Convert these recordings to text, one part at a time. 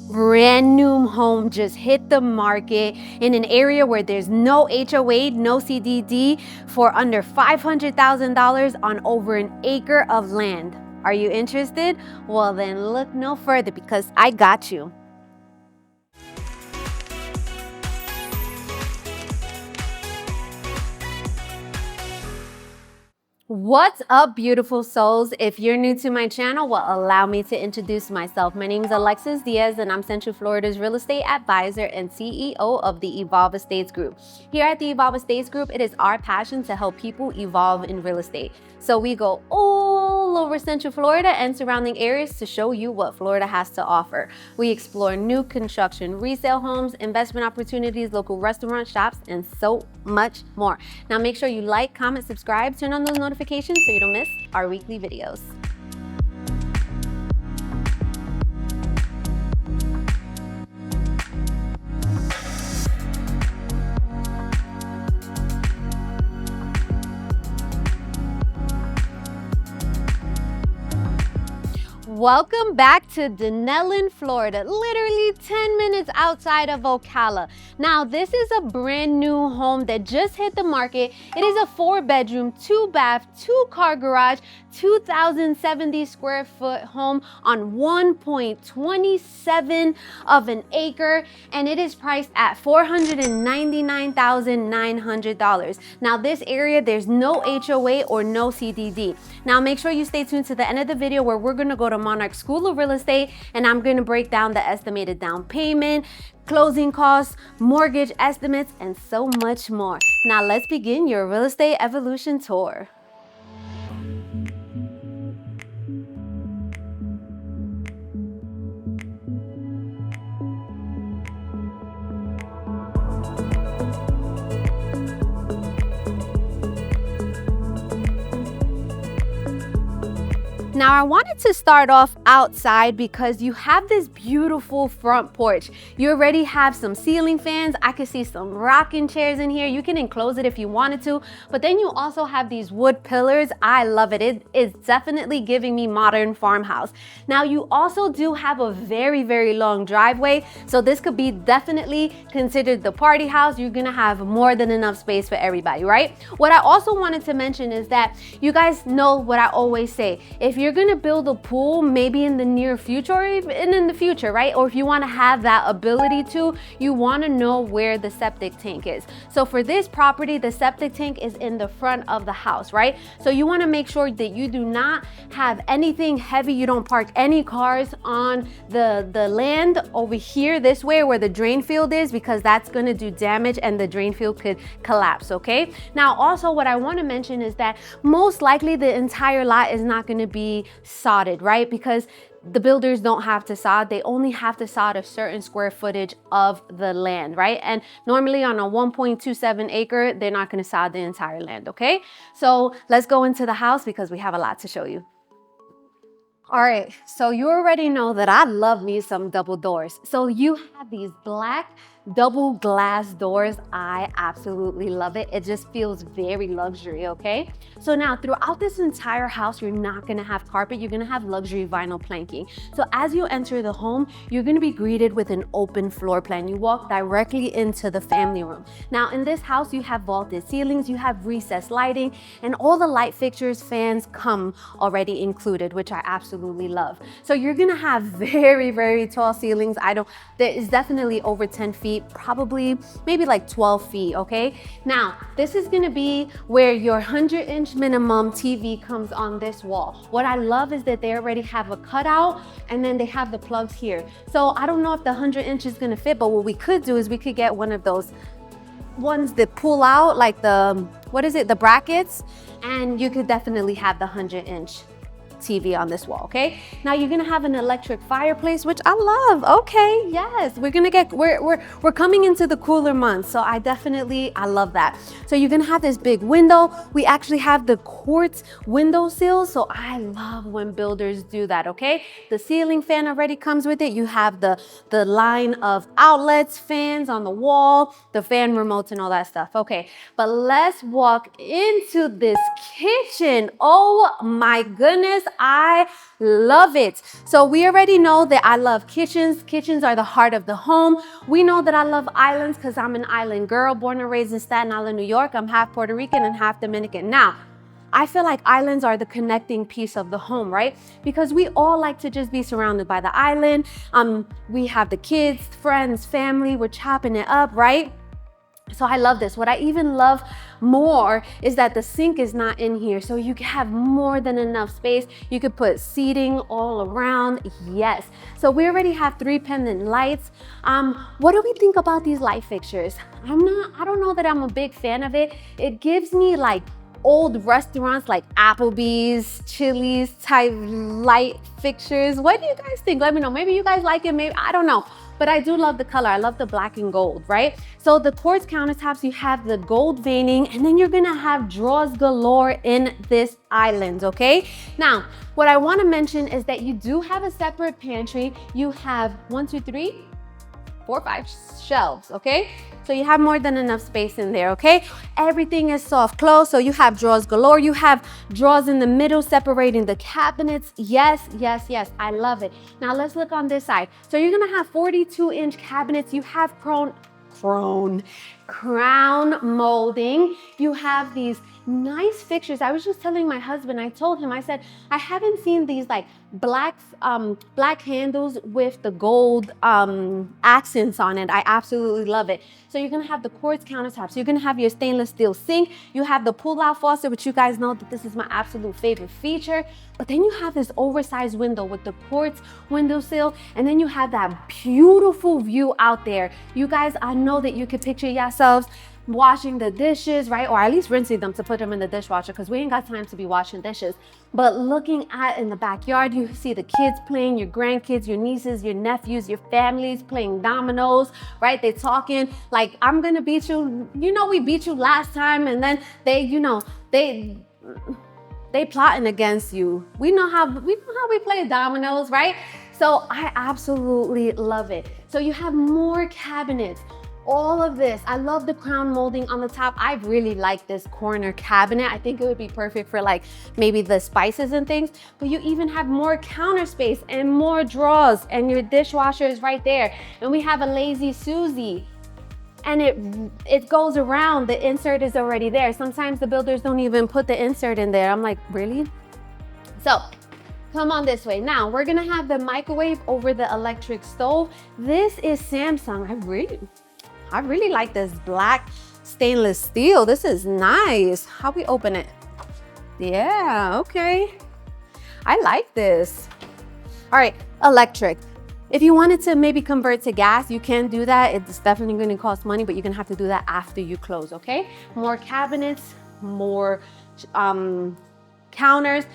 Brand new home just hit the market in an area where there's no HOA, no CDD for under $500,000 on over an acre of land. Are you interested? Well, then look no further because I got you. What's up, beautiful souls? If you're new to my channel, well, allow me to introduce myself. My name is Alexis Diaz, and I'm Central Florida's real estate advisor and CEO of the Evolve Estates Group. Here at the Evolve Estates Group, it is our passion to help people evolve in real estate. So we go all over Central Florida and surrounding areas to show you what Florida has to offer. We explore new construction, resale homes, investment opportunities, local restaurant shops, and so much more. Now make sure you like, comment, subscribe, turn on those notifications so you don't miss our weekly videos. Welcome back to Dunnellon, Florida, literally 10 minutes outside of Ocala. Now, this is a brand new home that just hit the market. It is a 4-bedroom, 2-bath, 2-car garage, 2,070 square foot home on 1.27 of an acre, and it is priced at $499,900. Now, this area, there's no HOA or no CDD. Now, make sure you stay tuned to the end of the video where we're gonna go to Monarch School of Real Estate, and I'm going to break down the estimated down payment, closing costs, mortgage estimates, and so much more. Now let's begin your real estate evolution tour. Now, I wanted to start off outside because you have this beautiful front porch. You already have some ceiling fans. I could see some rocking chairs in here. You can enclose it if you wanted to, but then you also have these wood pillars. I love it. It is definitely giving me modern farmhouse. Now, you also do have a very, very long driveway, so this could be definitely considered the party house. You're gonna have more than enough space for everybody, right? What I also wanted to mention is that you guys know what I always say. If you're gonna build a pool, maybe in the near future or even in the future, right? Or if you wanna have that ability to, you wanna know where the septic tank is. So for this property, the septic tank is in the front of the house, right? So you wanna make sure that you do not have anything heavy. You don't park any cars on the land over here this way where the drain field is, because that's gonna do damage and the drain field could collapse, okay? Now, also what I wanna mention is that most likely the entire lot is not gonna be sodded, right? Because the builders don't have to sod. They only have to sod a certain square footage of the land, right? And normally on a 1.27 acre, they're not going to sod the entire land, okay? So let's go into the house because we have a lot to show you. All right, so you already know that I love me some double doors. So you have these black double glass doors. I absolutely love it. It just feels very luxury, okay? So now throughout this entire house, you're not gonna have carpet, you're gonna have luxury vinyl planking. So as you enter the home, you're gonna be greeted with an open floor plan. You walk directly into the family room. Now in this house, you have vaulted ceilings, you have recessed lighting, and all the light fixtures, fans come already included, which I absolutely love. So you're gonna have very, very tall ceilings. There is definitely over 10 feet, probably maybe like 12 feet, okay? Now, this is gonna be where your 100-inch minimum TV comes on this wall. What I love is that they already have a cutout and then they have the plugs here. So I don't know if the 100-inch is gonna fit, but what we could do is we could get one of those ones that pull out, like the brackets, and you could definitely have the 100-inch TV on this wall, okay? Now you're gonna have an electric fireplace, which I love. Okay, yes, we're coming into the cooler months, so I love that. So you're gonna have this big window. We actually have the quartz window sills, so I love when builders do that, okay? The ceiling fan already comes with it. You have the line of outlets, fans on the wall, the fan remotes and all that stuff. Okay, but let's walk into this kitchen. Oh my goodness, I love it. So we already know that I love kitchens. Kitchens are the heart of the home. We know that I love islands because I'm an island girl, born and raised in Staten Island, New York. I'm half Puerto Rican and half Dominican. Now, I feel like islands are the connecting piece of the home, right? Because we all like to just be surrounded by the island. We have the kids, friends, family, we're chopping it up, right? So I love this. What I even love more is that the sink is not in here. So you can have more than enough space. You could put seating all around. Yes. So we already have 3 pendant lights. What do we think about these light fixtures? I don't know that I'm a big fan of it. It gives me like old restaurants like Applebee's, Chili's type light fixtures. What do you guys think? Let me know. Maybe you guys like it, maybe, I don't know. But I do love the color. I love the black and gold, right? So the quartz countertops, you have the gold veining, and then you're gonna have drawers galore in this island, okay? Now, what I wanna mention is that you do have a separate pantry. You have 1, 2, 3, 4, 5 shelves, okay? So you have more than enough space in there, okay? Everything is soft close, so you have drawers galore. You have drawers in the middle separating the cabinets. Yes, yes, yes, I love it. Now let's look on this side. So you're gonna have 42-inch cabinets. You have crown molding. You have these nice fixtures. I was just telling my husband, I told him, I said, I haven't seen these like black handles with the gold accents on it. I absolutely love it. So you're gonna have the quartz countertops. You're gonna have your stainless steel sink. You have the pull-out faucet, which you guys know that this is my absolute favorite feature. But then you have this oversized window with the quartz windowsill, and then you have that beautiful view out there. You guys, I know that you could picture yourselves washing the dishes, right? Or at least rinsing them to put them in the dishwasher, because we ain't got time to be washing dishes. But looking at in the backyard, you see the kids playing, your grandkids, your nieces, your nephews, your families playing dominoes, right? They talking like, I'm gonna beat you. You know, we beat you last time, and then they plotting against you. We know how we play dominoes, right? So I absolutely love it. So you have more cabinets. All of this, I love the crown molding on the top. I really like this corner cabinet. I think it would be perfect for like maybe the spices and things, but you even have more counter space and more drawers, and your dishwasher is right there. And we have a Lazy Susie, and it goes around, the insert is already there. Sometimes the builders don't even put the insert in there. I'm like, really? So come on this way. Now we're gonna have the microwave over the electric stove. This is Samsung. I really like this black stainless steel. This is nice. How we open it? Yeah, okay. I like this. All right, electric. If you wanted to maybe convert to gas, you can do that. It's definitely gonna cost money, but you're gonna have to do that after you close, okay? More cabinets, more counters.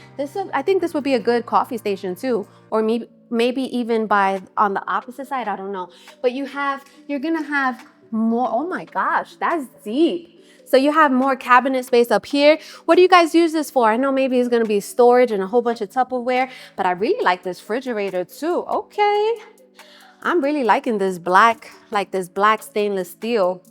I think this would be a good coffee station too, or maybe even on the opposite side, I don't know. But you're gonna have more. Oh my gosh, that's deep. So you have more cabinet space up here. What do you guys use this for? I know maybe it's gonna be storage and a whole bunch of Tupperware, but I really like this refrigerator too. Okay, I'm really liking this black stainless steel.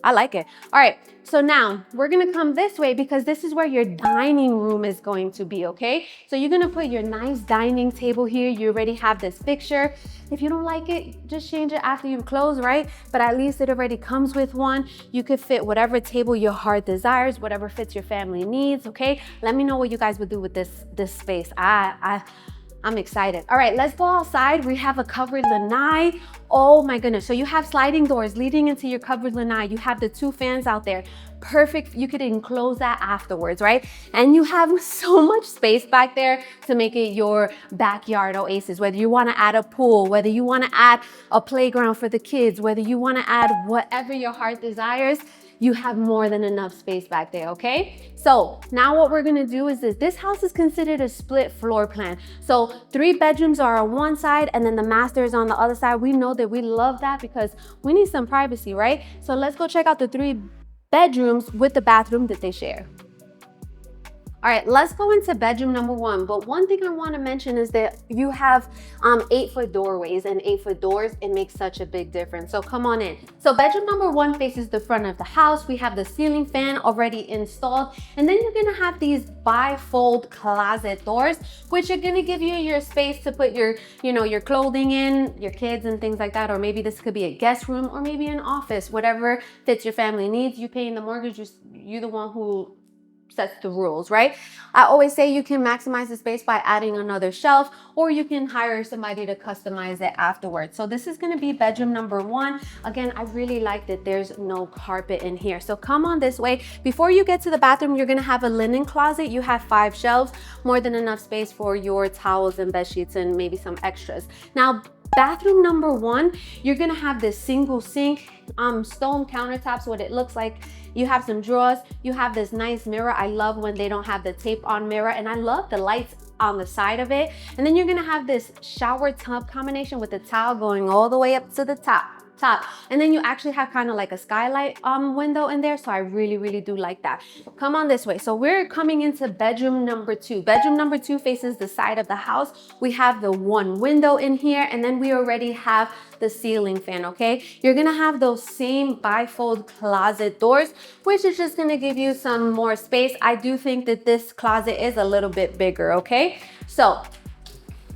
I like it. All right, so now we're gonna come this way because this is where your dining room is going to be, okay? So you're gonna put your nice dining table here. You already have this fixture. If you don't like it, just change it after you close, right? But at least it already comes with one. You could fit whatever table your heart desires, whatever fits your family needs, okay? Let me know what you guys would do with this space. I'm excited. All right, let's go outside. We have a covered lanai. Oh my goodness. So you have sliding doors leading into your covered lanai. You have the 2 fans out there. Perfect. You could enclose that afterwards, right? And you have so much space back there to make it your backyard oasis. Whether you want to add a pool, whether you want to add a playground for the kids, whether you want to add whatever your heart desires, you have more than enough space back there, okay? So now what we're gonna do is this house is considered a split floor plan. So 3 bedrooms are on one side and then the master is on the other side. We know that we love that because we need some privacy, right? So let's go check out the 3 bedrooms with the bathroom that they share. All right, let's go into bedroom number 1. But one thing I want to mention is that you have 8-foot doorways and 8-foot doors. It makes such a big difference. So come on in. So bedroom number 1 faces the front of the house. We have the ceiling fan already installed. And then you're going to have these bifold closet doors, which are going to give you your space to put your, your clothing in, your kids and things like that. Or maybe this could be a guest room or maybe an office, whatever fits your family needs. You paying the mortgage, you're the one who sets the rules, right? I always say you can maximize the space by adding another shelf, or you can hire somebody to customize it afterwards. So this is going to be bedroom number 1. Again, I really like that there's no carpet in here. So come on this way. Before you get to the bathroom, you're going to have a linen closet. You have 5 shelves, more than enough space for your towels and bed sheets and maybe some extras. Now, bathroom number 1, you're gonna have this single sink, stone countertops. What it looks like, you have some drawers, you have this nice mirror. I love when they don't have the tape on mirror, and I love the lights on the side of it. And then you're gonna have this shower tub combination with the towel going all the way up to the top. And then you actually have kind of like a skylight window in there. So I really do like that. Come on this way. So we're coming into bedroom number 2. Bedroom number 2 faces the side of the house. We have the 1 window in here, and then we already have the ceiling fan, okay? You're gonna have those same bifold closet doors, which is just gonna give you some more space. I do think that this closet is a little bit bigger, okay? So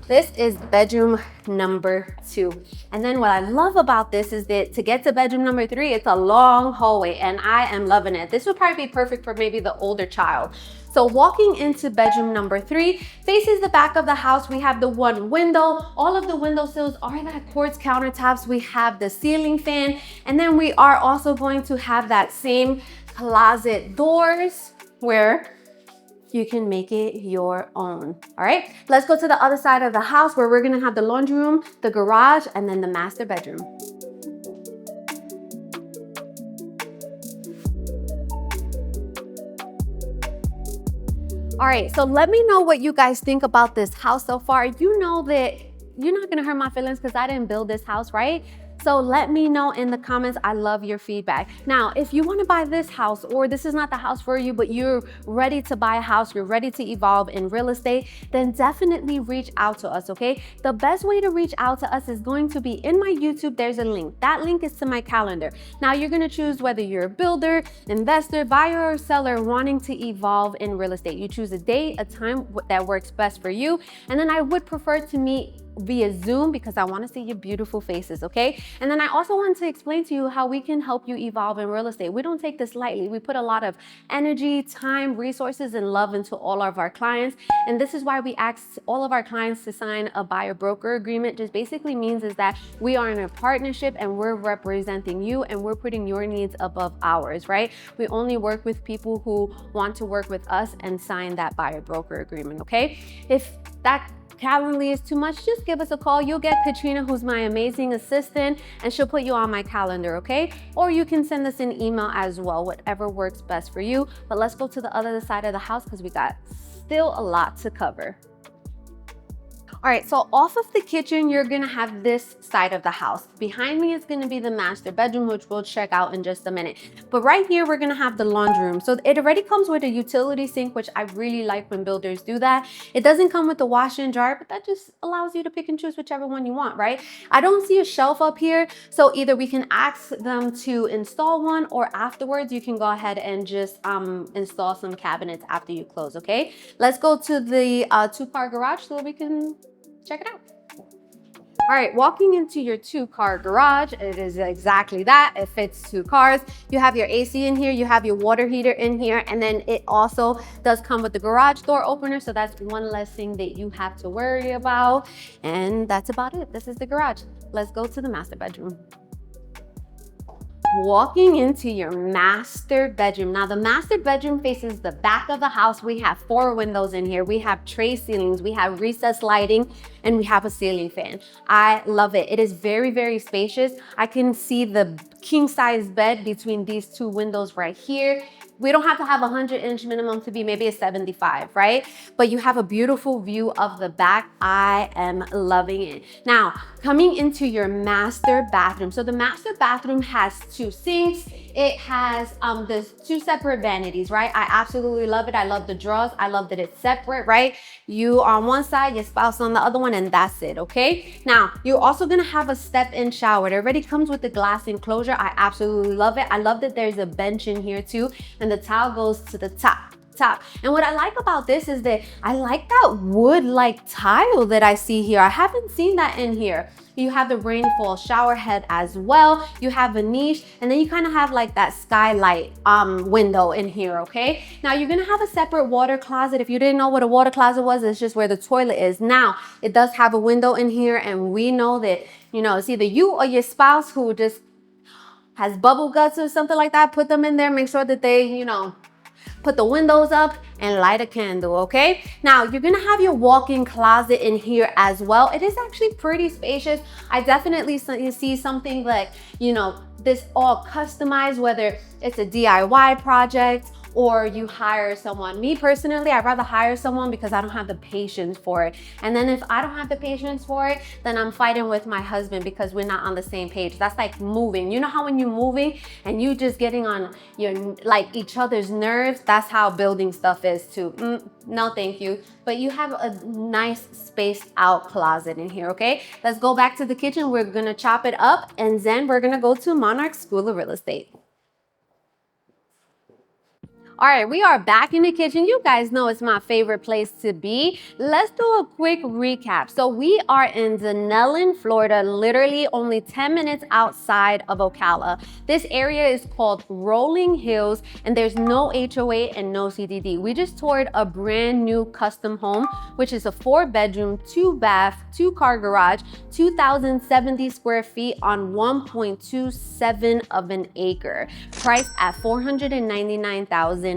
this is bedroom number 2. And then what I love about this is that to get to bedroom number 3, it's a long hallway, and I am loving it. This would probably be perfect for maybe the older child. So walking into bedroom number 3 faces the back of the house. We have the 1 window. All of the windowsills are that quartz countertops. We have the ceiling fan, and then we are also going to have that same closet doors where you can make it your own. All right, let's go to the other side of the house where we're gonna have the laundry room, the garage, and then the master bedroom. All right, so let me know what you guys think about this house so far. You know that you're not gonna hurt my feelings because I didn't build this house, right? So let me know in the comments. I love your feedback. Now, if you want to buy this house, or this is not the house for you, but you're ready to buy a house, you're ready to evolve in real estate, then definitely reach out to us, okay? The best way to reach out to us is going to be in my YouTube. There's a link. That link is to my calendar. Now you're going to choose whether you're a builder, investor, buyer, or seller wanting to evolve in real estate. You choose a date, a time that works best for you. And then I would prefer to meet via Zoom because I want to see your beautiful faces, okay? And then I also want to explain to you how we can help you evolve in real estate. We don't take this lightly. We put a lot of energy, time, resources, and love into all of our clients. And this is why we ask all of our clients to sign a buyer broker agreement. Just basically means is that we are in a partnership and we're representing you and we're putting your needs above ours, right? We only work with people who want to work with us and sign that buyer broker agreement, okay? If that Calendly is too much, just give us a call. You'll get Katrina, who's my amazing assistant, and she'll put you on my calendar, okay? Or you can send us an email as well, whatever works best for you. But let's go to the other side of the house because we got still a lot to cover. All right, so off of the kitchen, you're gonna have this side of the house. Behind me is gonna be the master bedroom, which we'll check out in just a minute. But right here, we're gonna have the laundry room. So it already comes with a utility sink, which I really like when builders do that. It doesn't come with the washer and dryer, but that just allows you to pick and choose whichever one you want, right? I don't see a shelf up here, so either we can ask them to install one, or afterwards, you can go ahead and just install some cabinets after you close, okay? Let's go to the 2-car garage so that we can check it out. All right, walking into your 2-car garage, it is exactly that. It fits 2 cars. You have your AC in here, you have your water heater in here, and then it also does come with the garage door opener, so that's one less thing that you have to worry about. And that's about it. This is the garage. Let's go to the master bedroom. Walking into your master bedroom. Now the master bedroom faces the back of the house. We have 4 windows in here. We have tray ceilings. We have recessed lighting. and we have a ceiling fan. I love it. It is very, very spacious. I can see the king size bed between these two windows right here. We don't have to have a 100-inch minimum to be maybe a 75, right? But you have a beautiful view of the back. I am loving it. Now, coming into your master bathroom. So the master bathroom has 2 sinks. It has the 2 separate vanities, right? I absolutely love it. I love the drawers. I love that it's separate, right? You on one side, your spouse on the other one, and that's it, okay? Now, you're also gonna have a step-in shower. It already comes with the glass enclosure. I absolutely love it. I love that there's a bench in here too, and the towel goes to the top. And what I like about this is that I like that wood-like tile that I see here. I haven't seen that in here. You have the rainfall shower head as well. You have a niche, and then you kind of have like that skylight window in here, okay? Now you're gonna have a separate water closet. If you didn't know what a water closet was, it's just where the toilet is. Now, it does have a window in here, and we know that, you know, it's either you or your spouse who just has bubble guts or something like that. Put them in there, make sure that they, you know, put the windows up and light a candle, okay? Now, you're gonna have your walk-in closet in here as well. It is actually pretty spacious. I definitely see something like, you know, this all customized, whether it's a DIY project or you hire someone. Me personally, I'd rather hire someone because I don't have the patience for it. And then if I don't have the patience for it, then I'm fighting with my husband because we're not on the same page. That's like moving. You know how when you're moving and you just getting on your, like, each other's nerves, that's how building stuff is too. No, thank you. But you have a nice spaced out closet in here, okay? Let's go back to the kitchen. We're gonna chop it up, and then we're gonna go to Monarch School of Real Estate. All right, we are back in the kitchen. You guys know it's my favorite place to be. Let's do a quick recap. So we are in Dunnellon, Florida, literally only 10 minutes outside of Ocala. This area is called Rolling Hills, and there's no HOA and no CDD. We just toured a brand new custom home, which is a 4-bedroom, 2-bath, 2-car garage, 2,070 square feet on 1.27 of an acre, priced at $499,900.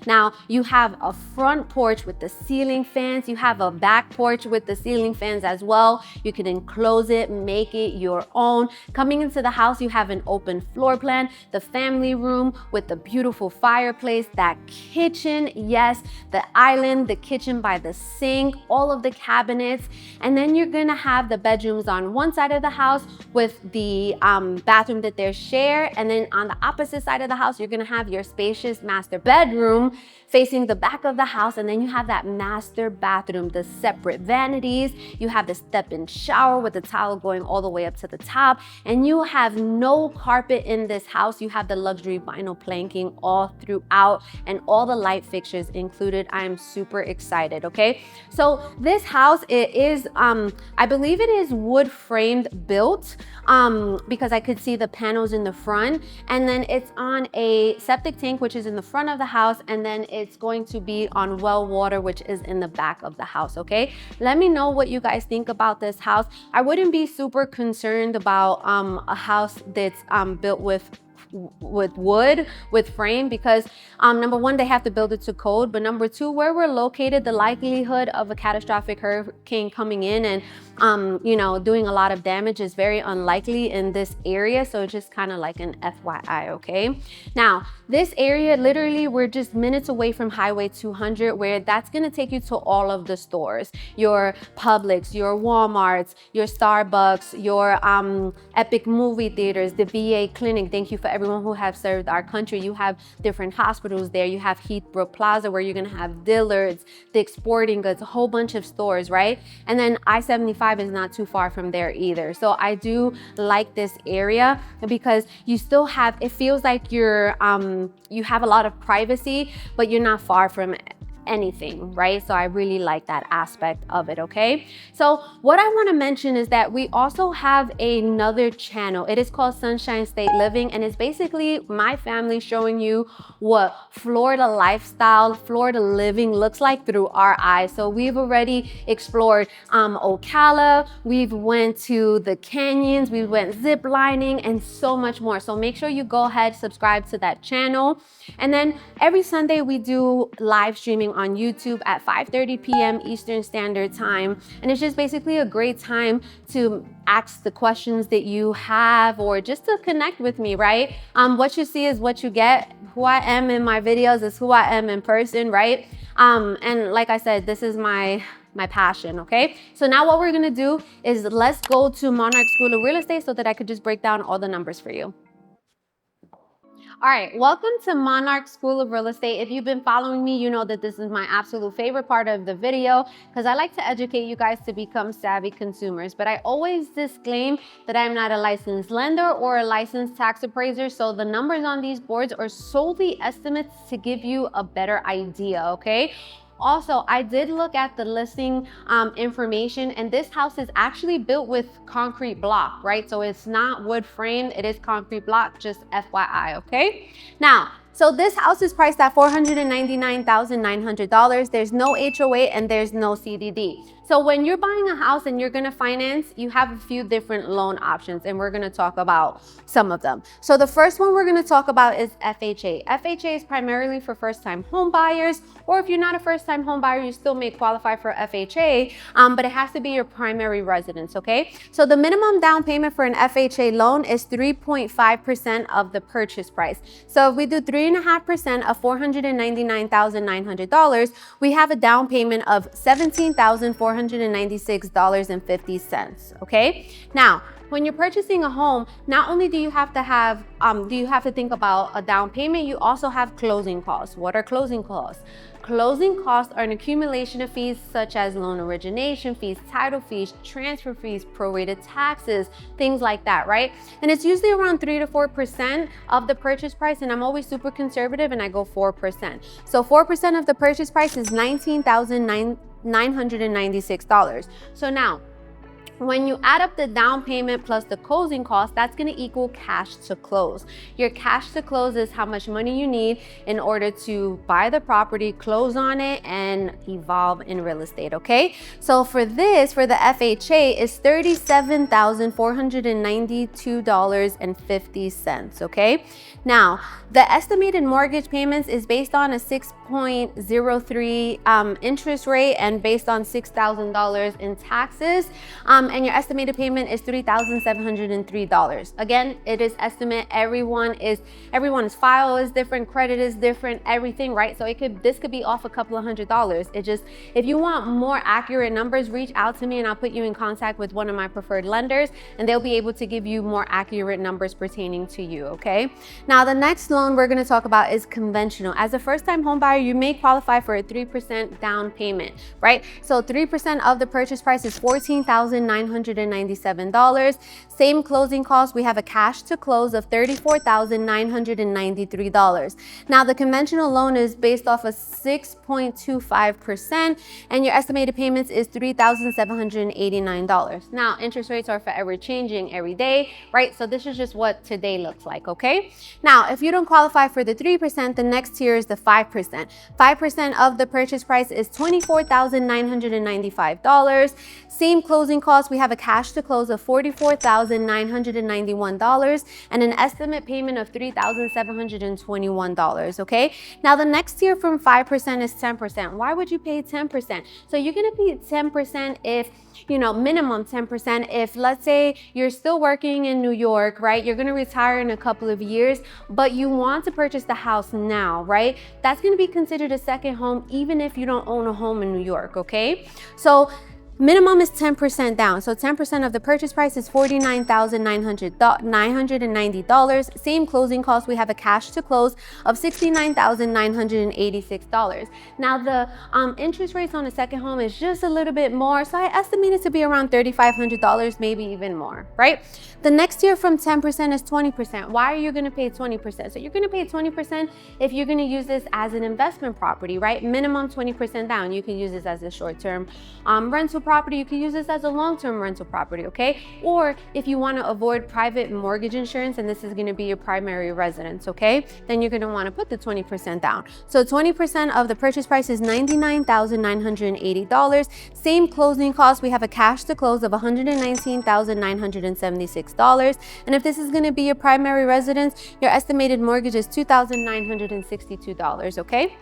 Now, you have a front porch with the ceiling fans. You have a back porch with the ceiling fans as well. You can enclose it, make it your own. Coming into the house, you have an open floor plan, the family room with the beautiful fireplace, that kitchen, yes, the island, the kitchen by the sink, all of the cabinets. And then you're gonna have the bedrooms on one side of the house with the bathroom that they share. And then on the opposite side of the house, you're gonna have your spacious master bedroom facing the back of the house, and then you have that master bathroom, the separate vanities. You have the step-in shower with the towel going all the way up to the top, and you have no carpet in this house. You have the luxury vinyl planking all throughout and all the light fixtures included. I am super excited, okay? So this house, it is, I believe it is wood framed built because I could see the panels in the front, and then it's on a septic tank, which is in the front of the house, and then it's going to be on well water, which is in the back of the house, okay? Let me know what you guys think about this house. I wouldn't be super concerned about a house that's built with wood, with frame, because number one, they have to build it to code, but number two, where we're located, the likelihood of a catastrophic hurricane coming in and you know, doing a lot of damage is very unlikely in this area. So it's just kind of like an FYI, okay? Now, this area, literally, we're just minutes away from Highway 200, where that's gonna take you to all of the stores, your Publix, your Walmarts, your Starbucks, your Epic movie theaters, the VA clinic. Thank you for everyone who have served our country. You have different hospitals there. You have Heathrow Plaza, where you're gonna have Dillard's, Dick's Sporting Goods, a whole bunch of stores, right? And then I-75 is not too far from there either. So I do like this area because you still have, it feels like you're you have a lot of privacy, but you're not far from anything, right? So I really like that aspect of it, okay? So what I want to mention is that we also have another channel. It is called Sunshine State Living, and it's basically my family showing you what Florida lifestyle, Florida living looks like through our eyes. So we've already explored Ocala, we've went to the canyons, we went zip lining, and so much more. So make sure you go ahead, subscribe to that channel. And then every Sunday we do live streaming on YouTube at 5:30 p.m. Eastern Standard Time. And it's just basically a great time to ask the questions that you have or just to connect with me, right? What you see is what you get. Who I am in my videos is who I am in person, right? And like I said, this is my passion, okay? So now what we're gonna do is let's go to Monarch School of Real Estate so that I could just break down all the numbers for you. All right, welcome to Monarch School of Real Estate. If you've been following me, you know that this is my absolute favorite part of the video because I like to educate you guys to become savvy consumers. But I always disclaim that I'm not a licensed lender or a licensed tax appraiser. So the numbers on these boards are solely estimates to give you a better idea, okay? Also, I did look at the listing information, and this house is actually built with concrete block, right? So it's not wood framed, it is concrete block, just FYI, okay? Now, so this house is priced at $499,900. There's no HOA and there's no CDD. So when you're buying a house and you're gonna finance, you have a few different loan options, and we're gonna talk about some of them. So the first one we're gonna talk about is FHA. FHA is primarily for first-time home buyers, or if you're not a first-time home buyer, you still may qualify for FHA, but it has to be your primary residence, okay? So the minimum down payment for an FHA loan is 3.5% of the purchase price. So if we do 3.5% of $499,900, we have a down payment of $17,496.50, okay? Now, when you're purchasing a home, not only do you have to think about a down payment, you also have closing costs. What are closing costs? Closing costs are an accumulation of fees such as loan origination fees, title fees, transfer fees, prorated taxes, things like that, right? And it's usually around 3 to 4% of the purchase price, and I'm always super conservative and I go 4%. So 4% of the purchase price is $19,996. So now, when you add up the down payment plus the closing cost, that's gonna equal cash to close. Your cash to close is how much money you need in order to buy the property, close on it, and evolve in real estate, okay? So for this, for the FHA, is $37,492.50, okay? Now, the estimated mortgage payments is based on a 6.03 interest rate and based on $6,000 in taxes. And your estimated payment is $3,703. Again, it is estimate. Everyone's file is different, credit is different, everything, right? So this could be off a couple of $100s. It just, if you want more accurate numbers, reach out to me and I'll put you in contact with one of my preferred lenders, and they'll be able to give you more accurate numbers pertaining to you, okay? Now, the next loan we're gonna talk about is conventional. As a first-time home buyer, you may qualify for a 3% down payment, right? So 3% of the purchase price is $14,997. Same closing costs, we have a cash to close of $34,993. Now, the conventional loan is based off of 6.25%, and your estimated payments is $3,789. Now, interest rates are forever changing every day, right? So this is just what today looks like, okay? Now, if you don't qualify for the 3%, the next tier is the 5%. 5% of the purchase price is $24,995. Same closing costs, we have a cash to close of $44,991 and an estimate payment of $3,721, okay? Now, the next tier from 5% is 10%. Why would you pay 10%? So you're gonna pay 10% if, minimum 10%. If, let's say, you're still working in New York, right? You're gonna retire in a couple of years, but you want to purchase the house now, right? That's gonna be considered a second home, even if you don't own a home in New York, okay? So minimum is 10% down. So 10% of the purchase price is $49,990. Same closing costs, we have a cash to close of $69,986. Now, the interest rates on a second home is just a little bit more. So I estimate it to be around $3,500, maybe even more, right? The next tier from 10% is 20%. Why are you gonna pay 20%? So you're gonna pay 20% if you're gonna use this as an investment property, right? Minimum 20% down. You can use this as a short-term rental property, you can use this as a long-term rental property, okay? Or if you want to avoid private mortgage insurance and this is going to be your primary residence, okay? Then you're going to want to put the 20% down. So 20% of the purchase price is $99,980. Same closing costs, we have a cash to close of $119,976. And if this is going to be your primary residence, your estimated mortgage is $2,962, okay?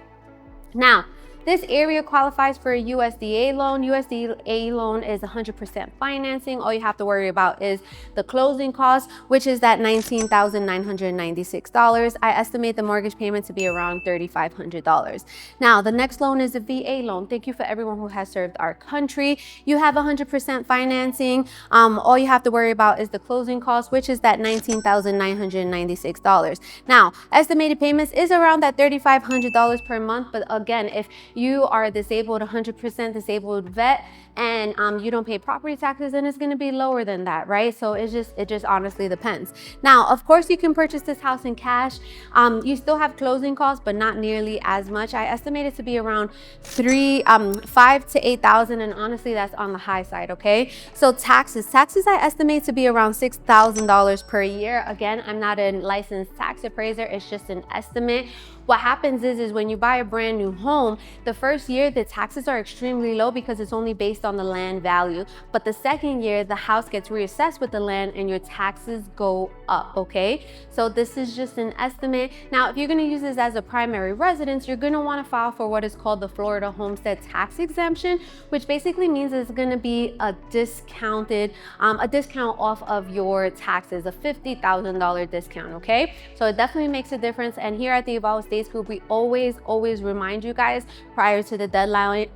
Now, This area qualifies for a USDA loan. USDA loan is 100% financing. All you have to worry about is the closing cost, which is that $19,996. I estimate the mortgage payment to be around $3,500. Now, the next loan is a VA loan. Thank you for everyone who has served our country. You have 100% financing. All you have to worry about is the closing cost, which is that $19,996. Now, estimated payments is around that $3,500 per month. But again, if you are disabled, 100% disabled vet, and you don't pay property taxes, then it's going to be lower than that, right? So it just honestly depends. Now, of course, you can purchase this house in cash. You still have closing costs, but not nearly as much. I estimate it to be around 5 to 8,000, and honestly, that's on the high side. Okay, so taxes I estimate to be around $6,000 per year. Again, I'm not a licensed tax appraiser, it's just an estimate. What happens is when you buy a brand new home, the first year the taxes are extremely low because it's only based on the land value. But the second year, the house gets reassessed with the land and your taxes go up, okay? So this is just an estimate. Now, if you're gonna use this as a primary residence, you're gonna wanna file for what is called the Florida homestead tax exemption, which basically means it's gonna be a discount off of your taxes, a $50,000 discount, okay? So it definitely makes a difference. And here at the Evolve States Group, we always remind you guys prior to the deadline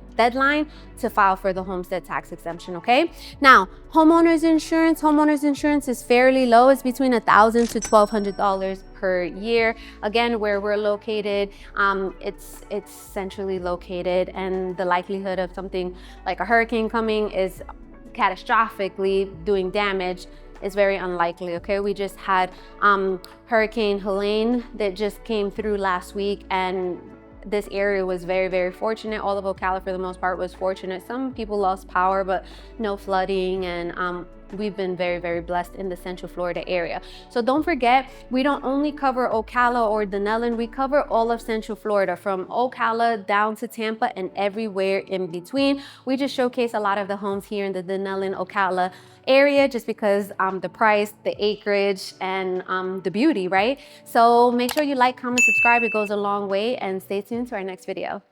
to file for the homestead tax exemption, okay? Now, homeowners insurance is fairly low. It's between $1,000 to $1,200 per year. Again, where we're located, it's centrally located, and the likelihood of something like a hurricane coming is catastrophically doing damage is very unlikely, okay? We just had Hurricane Helene that just came through last week, and this area was very fortunate. All of Ocala, for the most part, was fortunate. Some people lost power, but no flooding, and we've been very blessed in the Central Florida area. So don't forget, we don't only cover Ocala or Dunnellon, we cover all of Central Florida, from Ocala down to Tampa and everywhere in between. We just showcase a lot of the homes here in the Dunnellon, Ocala area just because the price, the acreage, and the beauty, right? So make sure you like, comment, subscribe. It goes a long way, and stay tuned to our next video.